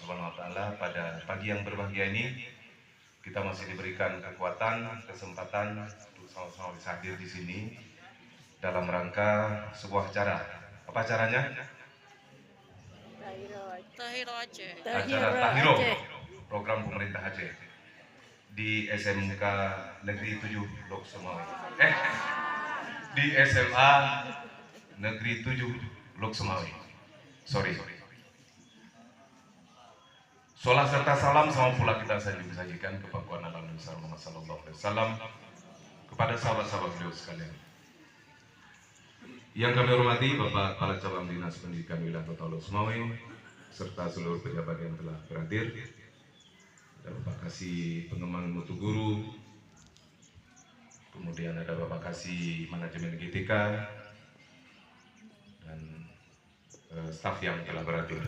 Subhanahu wa taala, pada pagi yang berbahagia ini kita masih diberikan kekuatan, kesempatan untuk sama-sama bisa hadir di sini dalam rangka sebuah acara. Apa acaranya? Tahiro Aceh. Acara Tahiro, program pemerintah Aceh di SMK Negeri 7 Lok Sumawe. Di SMA Negeri 7 Lok Sumawe. Sorry. Salam serta salam sama pula kita sajikan kepada Nabi Muhammad SAW, kepada sahabat-sahabat beliau sekalian. Yang kami hormati Bapak Kepala Cabang Dinas Pendidikan Wilayah Kota Lok Sumawe serta seluruh pejabat yang telah berhadir. Ada Bapak Kasih Pengembangan Mutu Guru, kemudian ada Bapak Kasih Manajemen GTK dan staf yang telah berhadir.